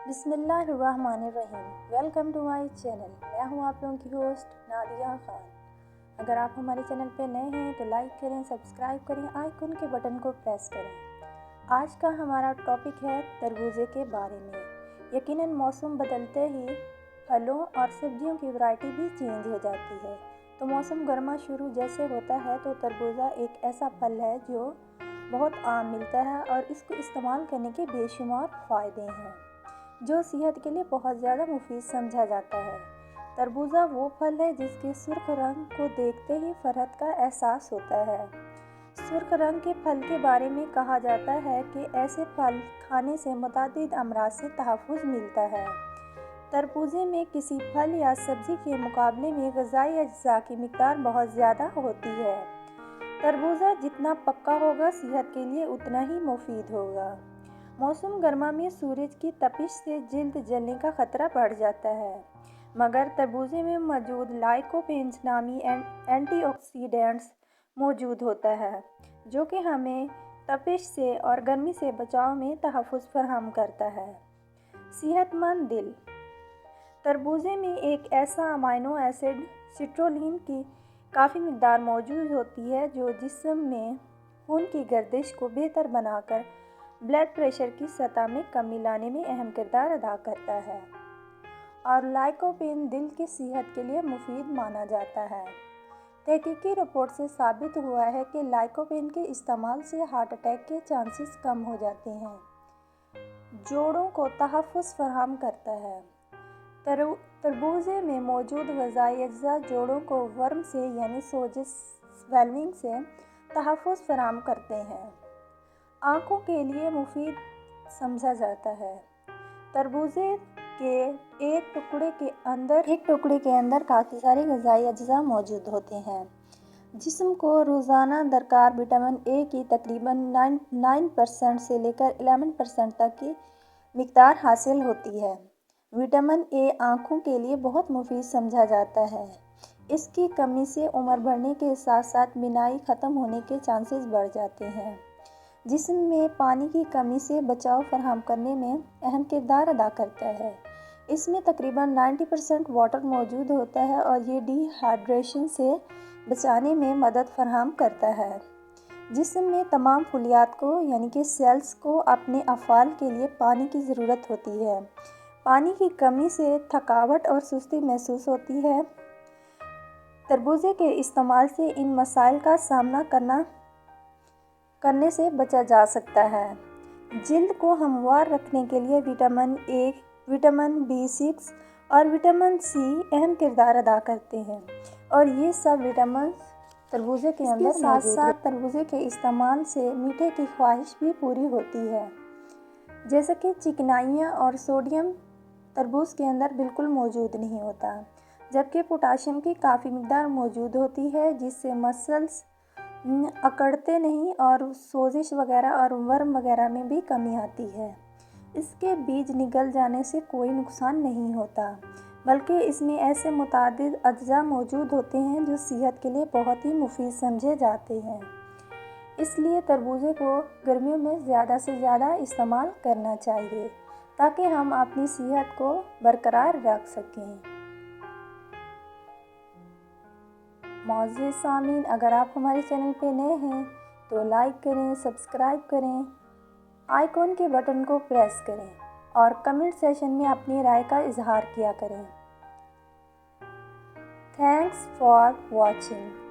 بسم اللہ الرحمن الرحیم۔ Welcome to my channel. میں ہوں آپ لوگوں کی ہوسٹ نادیہ خان۔ اگر آپ ہمارے چینل پہ نئے ہیں تو لائک کریں، سبسکرائب کریں، آئیکن کے بٹن کو پریس کریں۔ آج کا ہمارا ٹاپک ہے تربوزے کے بارے میں۔ یقیناً موسم بدلتے ہی پھلوں اور سبزیوں کی ورائٹی بھی چینج ہو جاتی ہے۔ تو موسم گرما شروع جیسے ہوتا ہے تو تربوزہ ایک ایسا پھل ہے جو بہت عام ملتا ہے اور اس کو استعمال کرنے کے بے شمار فائدے ہیں جو صحت کے لیے بہت زیادہ مفید سمجھا جاتا ہے۔ تربوزہ وہ پھل ہے جس کے سرخ رنگ کو دیکھتے ہی فرحت کا احساس ہوتا ہے۔ سرخ رنگ کے پھل کے بارے میں کہا جاتا ہے کہ ایسے پھل کھانے سے متعدد امراض سے تحفظ ملتا ہے۔ تربوزے میں کسی پھل یا سبزی کے مقابلے میں غذائی اجزاء کی مقدار بہت زیادہ ہوتی ہے۔ تربوزہ جتنا پکا ہوگا صحت کے لیے اتنا ہی مفید ہوگا۔ موسم گرما میں سورج کی تپش سے جلد جلنے کا خطرہ بڑھ جاتا ہے، مگر تربوزے میں موجود لائکوپینز نامی اینٹی آکسیڈینٹس موجود ہوتا ہے جو کہ ہمیں تپش سے اور گرمی سے بچاؤ میں تحفظ فراہم کرتا ہے۔ صحت مند دل۔ تربوزے میں ایک ایسا امائنو ایسڈ سٹرولین کی کافی مقدار موجود ہوتی ہے جو جسم میں خون کی گردش کو بہتر بنا کر بلڈ پریشر کی سطح میں کمی لانے میں اہم کردار ادا کرتا ہے، اور لائکوپین دل کی صحت کے لیے مفید مانا جاتا ہے۔ تحقیقی رپورٹ سے ثابت ہوا ہے کہ لائکوپین کے استعمال سے ہارٹ اٹیک کے چانسز کم ہو جاتے ہیں۔ جوڑوں کو تحفظ فراہم کرتا ہے۔ تربوزے میں موجود غذائی اجزاء جوڑوں کو ورم سے یعنی سوجش سویلنگ سے تحفظ فراہم کرتے ہیں۔ آنکھوں کے لیے مفید سمجھا جاتا ہے۔ تربوزے کے ایک ٹکڑے کے اندر کافی سارے غذائی اجزاء موجود ہوتے ہیں۔ جسم کو روزانہ درکار وٹامن اے کی تقریباً 9% سے لے کر 11% تک کی مقدار حاصل ہوتی ہے۔ وٹامن اے آنکھوں کے لیے بہت مفید سمجھا جاتا ہے۔ اس کی کمی سے عمر بڑھنے کے ساتھ ساتھ بینائی ختم ہونے کے چانسز بڑھ جاتے ہیں۔ جسم میں پانی کی کمی سے بچاؤ فراہم کرنے میں اہم کردار ادا کرتا ہے۔ اس میں تقریباً 90% واٹر موجود ہوتا ہے اور یہ ڈی ہائیڈریشن سے بچانے میں مدد فراہم کرتا ہے۔ جسم میں تمام خلیات کو یعنی کہ سیلز کو اپنے افعال کے لیے پانی کی ضرورت ہوتی ہے۔ پانی کی کمی سے تھکاوٹ اور سستی محسوس ہوتی ہے۔ تربوزے کے استعمال سے ان مسائل کا سامنا کرنے سے بچا جا سکتا ہے۔ جلد کو ہموار رکھنے کے لیے وٹامن اے، وٹامن B6 اور وٹامن سی اہم کردار ادا کرتے ہیں، اور یہ سب وٹامنز تربوزے کے اندر موجود ہیں۔ اس کے ساتھ ساتھ تربوزے کے استعمال سے میٹھے کی خواہش بھی پوری ہوتی ہے، جیسا کہ چکنائیاں اور سوڈیم تربوز کے اندر بالکل موجود نہیں ہوتا، جبکہ پوٹاشیم کی کافی مقدار موجود ہوتی ہے جس سے مسلز اکڑتے نہیں اور سوزش وغیرہ اور ورم وغیرہ میں بھی کمی آتی ہے۔ اس کے بیج نگل جانے سے کوئی نقصان نہیں ہوتا، بلکہ اس میں ایسے متعدد اجزاء موجود ہوتے ہیں جو صحت کے لیے بہت ہی مفید سمجھے جاتے ہیں۔ اس لیے تربوزے کو گرمیوں میں زیادہ سے زیادہ استعمال کرنا چاہیے تاکہ ہم اپنی صحت کو برقرار رکھ سکیں۔ معزز سامعین، اگر آپ ہمارے چینل پہ نئے ہیں تو لائک کریں، سبسکرائب کریں، آئیکن کے بٹن کو پریس کریں اور کمنٹ سیشن میں اپنی رائے کا اظہار کیا کریں۔ Thanks for watching.